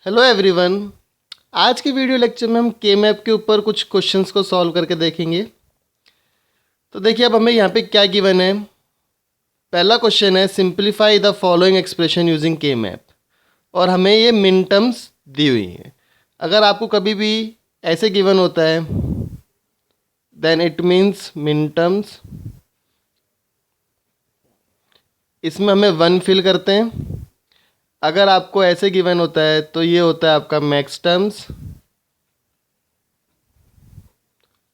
Hello everyone. आज के video lecture में हम के मैप के ऊपर कुछ क्वेश्चंस को सॉल्व करके देखेंगे। तो देखिए अब हमें यहाँ पे क्या गिवन है। पहला क्वेश्चन है simplify the following expression using के मैप, और हमें ये मिन टर्म्स दी हुई हैं। अगर आपको कभी भी ऐसे गिवन होता है देन इट मीन्स मिन टर्म्स। इसमें हमें 1 फिल करते हैं। अगर आपको ऐसे गिवन होता है तो ये होता है आपका मैक्स टर्म्स,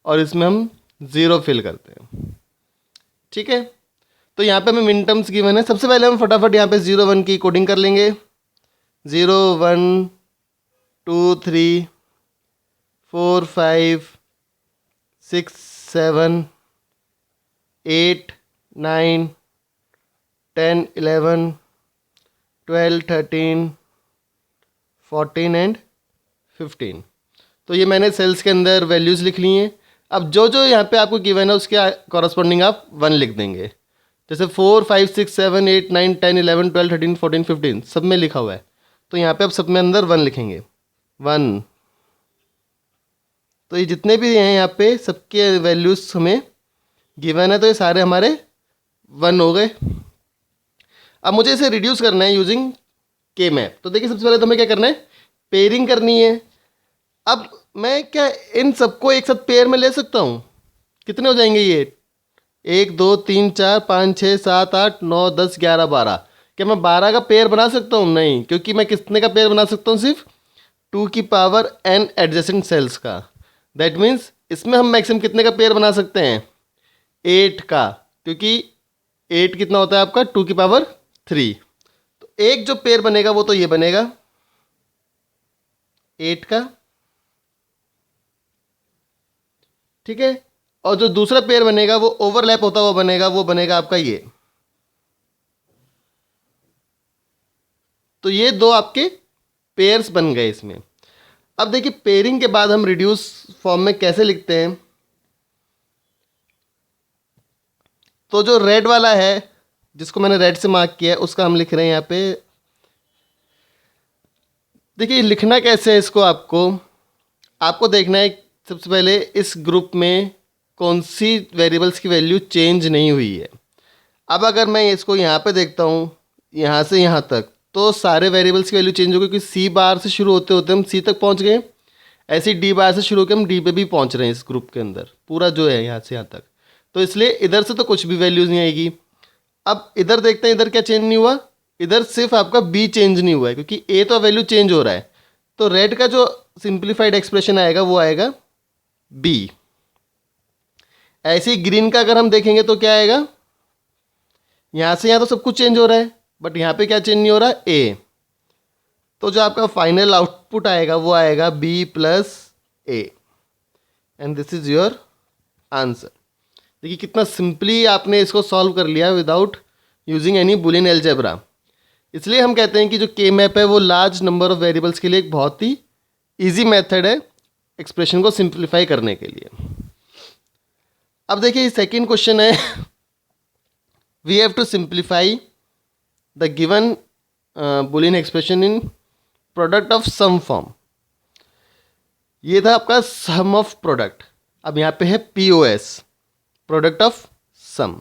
और इसमें हम 0 फिल करते हैं। ठीक है, तो यहाँ पे हमें मिन टर्म्स गिवन है। सबसे पहले हम फटाफट यहाँ पे 0 1 की कोडिंग कर लेंगे। 0 1 2 3 4 5 6 7 8 9 10 11 12 13 14 एंड 15। तो ये मैंने सेल्स के अंदर वैल्यूज़ लिख ली हैं। अब जो जो यहाँ पे आपको गिवन है उसके कॉरस्पॉन्डिंग आप 1 लिख देंगे। जैसे 4 5 6 7 8 9 10 11 12 13 14 15 सब में लिखा हुआ है, तो यहाँ पे आप सब में अंदर 1 लिखेंगे। 1। तो ये जितने भी हैं यहाँ पे सबके वैल्यूज़ हमें गिवन है, तो ये सारे हमारे 1 हो गए। अब मुझे इसे रिड्यूस करना है यूजिंग के मैप। तो देखिए सबसे पहले तो हमें क्या करना है, पेयरिंग करनी है। अब मैं क्या इन सबको एक साथ पेयर में ले सकता हूँ? कितने हो जाएंगे ये? 1 2 3 4 5 6 7 8 9 10 11 12। क्या मैं 12 का पेयर बना सकता हूँ? नहीं, क्योंकि मैं कितने का पेयर बना सकता हूँ? सिर्फ 2 की पावर n एडजेसेंट सेल्स का। दैट मीन्स इसमें हम मैक्सिमम कितने का पेयर बना सकते हैं? 8 का, क्योंकि 8 कितना होता है आपका? 2 की पावर 3। तो एक जो पेयर बनेगा वो तो ये बनेगा 8 का, ठीक है। और जो दूसरा पेयर बनेगा वो ओवरलैप होता हुआ बनेगा, वो बनेगा आपका ये। तो ये दो आपके पेयर्स बन गए इसमें। अब देखिए पेयरिंग के बाद हम रिड्यूस फॉर्म में कैसे लिखते हैं। तो जो रेड वाला है, जिसको मैंने रेड से मार्क किया है, उसका हम लिख रहे हैं यहाँ पे। देखिए लिखना कैसे है इसको, आपको देखना है सबसे पहले इस ग्रुप में कौन सी वेरिएबल्स की वैल्यू चेंज नहीं हुई है। अब अगर मैं इसको यहाँ पे देखता हूँ, यहाँ से यहाँ तक, तो सारे वेरिएबल्स की वैल्यू चेंज हो गई, क्योंकि सी बार से शुरू होते होते हम सी तक पहुँच गए। ऐसे ही डी बार से शुरू होकर हम डी पे भी पहुँच रहे हैं इस ग्रुप के अंदर, पूरा जो है यहाँ से यहाँ तक। तो इसलिए इधर से तो कुछ भी वैल्यूज़ नहीं आएगी। अब इधर देखते हैं, इधर क्या चेंज नहीं हुआ? इधर सिर्फ आपका बी चेंज नहीं हुआ है, क्योंकि ए तो वैल्यू चेंज हो रहा है। तो रेड का जो सिंप्लीफाइड एक्सप्रेशन आएगा वो आएगा बी। ऐसे ही ग्रीन का अगर हम देखेंगे तो क्या आएगा? यहाँ से यहाँ तो सब कुछ चेंज हो रहा है, बट यहाँ पे क्या चेंज नहीं हो रहा? ए। तो जो आपका फाइनल आउटपुट आएगा वो आएगा B plus A, and this is your answer. देखिए कितना सिंपली आपने इसको सॉल्व कर लिया without using any Boolean algebra. इसलिए हम कहते हैं कि जो के मैप है वो लार्ज नंबर ऑफ वेरिएबल्स के लिए एक बहुत ही इजी मेथड है एक्सप्रेशन को सिंप्लीफाई करने के लिए। अब देखिए सेकंड क्वेश्चन है we have to simplify the given Boolean expression in product of sum form. ये था आपका सम ऑफ प्रोडक्ट। अब यहाँ पे है POS, प्रोडक्ट ऑफ सम।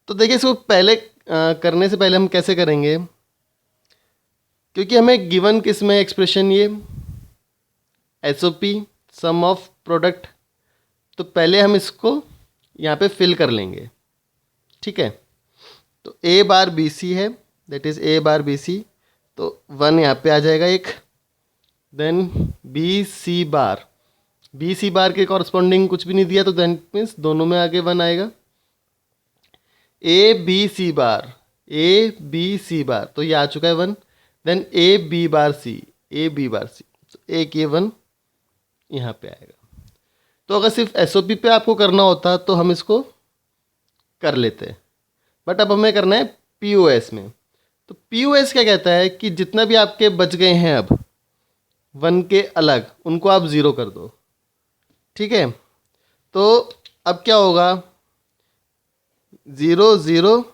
तो देखिए इसको पहले करने से पहले हम कैसे करेंगे, क्योंकि हमें गिवन किस में एक्सप्रेशन ये SOP सम ऑफ प्रोडक्ट, तो पहले हम इसको यहाँ पे फिल कर लेंगे, ठीक है। तो A बार BC है, that is A bar BC, तो 1 यहाँ पे आ जाएगा एक। देन BC बार के कॉरस्पॉन्डिंग कुछ भी नहीं दिया, तो देन मीन्स दोनों में आगे 1 आएगा। ABC बार, तो ये आ चुका है 1। देन AB बार C, तो एक ये 1 यहाँ पे आएगा। तो अगर सिर्फ SOP पे आपको करना होता तो हम इसको कर लेते, बट अब हमें करना है POS में। तो POS क्या कहता है कि जितना भी आपके बच गए हैं अब 1 के अलग, उनको आप 0 कर दो, ठीक है। तो अब क्या होगा? 0 0,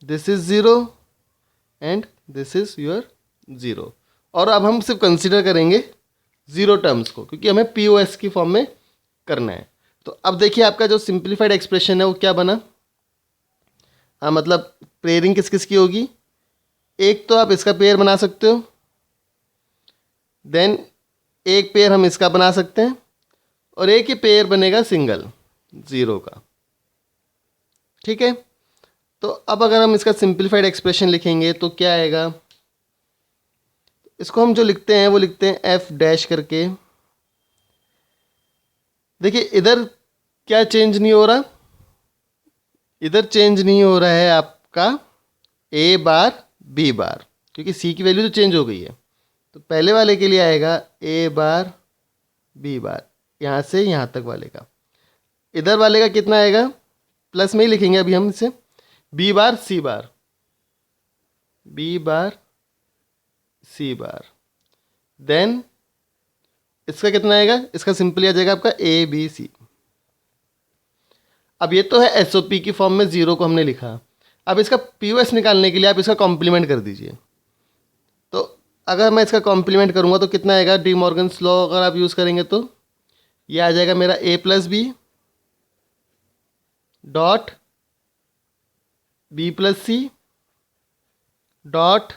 this is 0 and this is your 0। और अब हम सिर्फ कंसिडर करेंगे ज़ीरो टर्म्स को, क्योंकि हमें पी ओ एस की फॉर्म में करना है। तो अब देखिए आपका जो सिंप्लीफाइड एक्सप्रेशन है वो क्या बना। हाँ, मतलब पेयरिंग किस किस की होगी, एक तो आप इसका पेयर बना सकते हो, देन एक पेयर हम इसका बना सकते हैं, और एक ही पेयर बनेगा सिंगल ज़ीरो का। ठीक है, तो अब अगर हम इसका सिंप्लीफाइड एक्सप्रेशन लिखेंगे तो क्या आएगा, इसको हम जो लिखते हैं वो लिखते हैं एफ डैश करके। देखिए इधर क्या चेंज नहीं हो रहा, इधर चेंज नहीं हो रहा है आपका ए बार बी बार, क्योंकि सी की वैल्यू तो चेंज हो गई है। तो पहले वाले के लिए आएगा ए बार बी बार, यहाँ से यहाँ तक वाले का। इधर वाले का कितना आएगा, प्लस में ही लिखेंगे अभी हम इसे, बी बार सी बार, बी बार सी बार। देन इसका कितना आएगा, इसका सिंपली आ जाएगा आपका ए बी सी। अब ये तो है एस ओ पी की फॉर्म में ज़ीरो को हमने लिखा। अब इसका पी ओ एस निकालने के लिए आप इसका कॉम्प्लीमेंट कर दीजिए। तो अगर मैं इसका कॉम्प्लीमेंट करूँगा तो कितना आएगा, डी मॉर्गन्स लॉ अगर आप यूज़ करेंगे तो ये आ जाएगा मेरा A plus B dot B plus C dot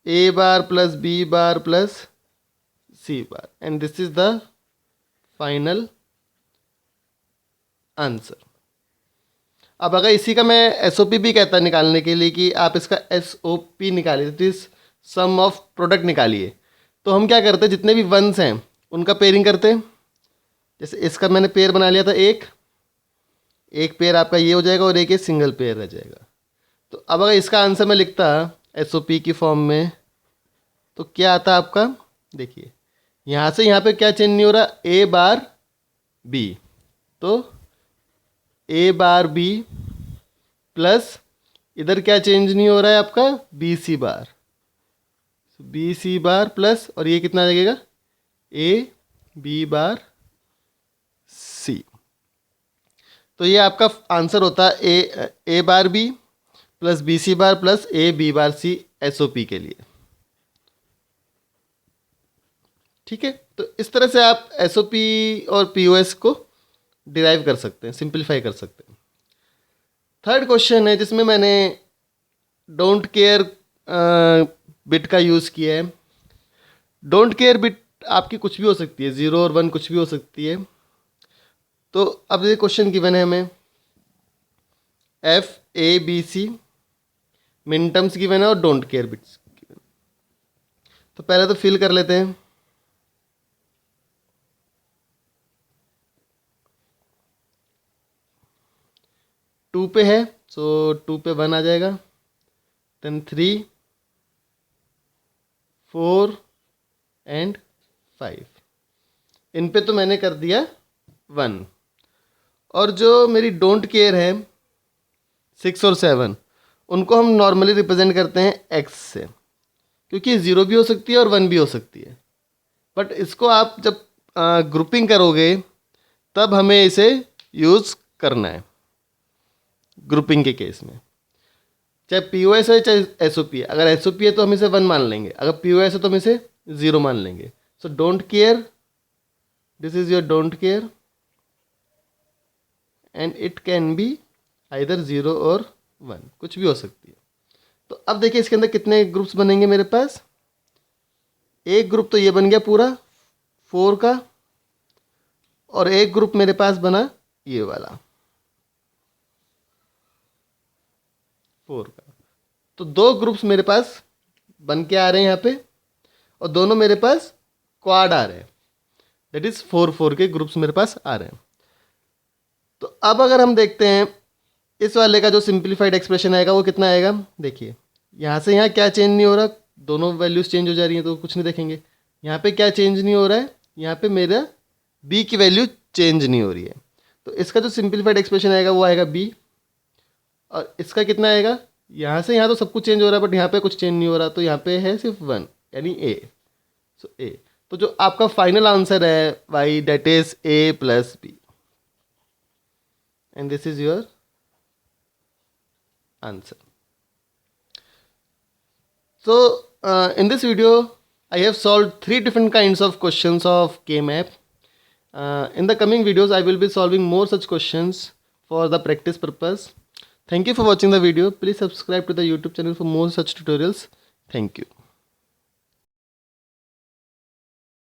A bar plus B bar plus C bar, and this is the final answer. अब अगर इसी का मैं एस ओ पी भी कहता निकालने के लिए कि आप इसका एस ओ पी निकालिए, that is sum of product निकालिए, तो हम क्या करते हैं, जितने भी वंस हैं उनका पेयरिंग करते हैं। जैसे इसका मैंने पेयर बना लिया था, एक पेयर आपका ये हो जाएगा और एक सिंगल पेयर रह जाएगा। तो अब अगर इसका आंसर मैं लिखता एस ओ पी की फॉर्म में तो क्या आता आपका, देखिए यहाँ से यहाँ पे क्या चेंज नहीं हो रहा, ए बार बी, तो ए बार बी प्लस इधर क्या चेंज नहीं हो रहा है आपका, बी सी बार, बी सी बार प्लस, और ये कितना लगेगा, ए बी बार सी। तो ये आपका आंसर होता है A bar B plus B C bar plus A B bar C S O P के लिए। ठीक है, तो इस तरह से आप एस ओ पी और पी ओ एस को डिराइव कर सकते हैं, सिंप्लीफाई कर सकते हैं। थर्ड क्वेश्चन है जिसमें मैंने डोंट केयर बिट का यूज़ किया है। डोंट केयर बिट आपकी कुछ भी हो सकती है, 0 और 1 कुछ भी हो सकती है। तो अब ये क्वेश्चन गिवन है हमें, एफ ए बी सी मिन टर्म्स गिवन है और डोंट केयर बिट्स गिवन। तो पहले तो फिल कर लेते हैं। टू पे है, सो 2 पे 1 आ जाएगा, देन 3 4 एंड 5। इन पे तो मैंने कर दिया 1, और जो मेरी डोंट केयर है 6 और 7, उनको हम नॉर्मली रिप्रेजेंट करते हैं एक्स से, क्योंकि 0 भी हो सकती है और 1 भी हो सकती है। बट इसको आप जब ग्रुपिंग करोगे तब हमें इसे यूज़ करना है ग्रुपिंग के केस में, चाहे पी ओ एस है चाहे एस ओ पी है। अगर एस ओ पी है तो हम इसे 1 मान लेंगे, अगर पी ओ एस है तो हम इसे 0 मान लेंगे। So don't care, this is your don't care, and it can be either 0 और 1, कुछ भी हो सकती है। तो अब देखिए इसके अंदर कितने ग्रुप्स बनेंगे मेरे पास, एक ग्रुप तो ये बन गया पूरा 4 का, और एक ग्रुप मेरे पास बना ये वाला 4 का। तो 2 ग्रुप्स मेरे पास बन के आ रहे हैं यहाँ पे, और दोनों मेरे पास क्वाड आ रहे हैं, दैट इज 4 4 के ग्रुप्स मेरे पास आ रहे हैं। तो अब अगर हम देखते हैं इस वाले का जो सिंप्लीफाइड एक्सप्रेशन आएगा वो कितना आएगा, देखिए यहाँ से यहाँ क्या चेंज नहीं हो रहा, दोनों वैल्यूज चेंज हो जा रही हैं तो कुछ नहीं देखेंगे। यहाँ पे क्या चेंज नहीं हो रहा है, यहाँ पे मेरा b की वैल्यू चेंज नहीं हो रही है। तो इसका जो सिंप्लीफाइड एक्सप्रेशन आएगा वो आएगा b, और इसका कितना आएगा, यहाँ से यहाँ तो सब कुछ चेंज हो रहा है बट यहाँ पे कुछ चेंज नहीं हो रहा, तो यहाँ पे है सिर्फ 1 यानी a। सो a, तो जो आपका फाइनल आंसर है y that is a plus B, and this is your answer. तो in this video, I have solved 3 different kinds of questions of K-map. In the coming videos, I will be solving more such questions for the practice purpose. Thank you for watching the video. Please subscribe to the YouTube channel for more such tutorials. Thank you.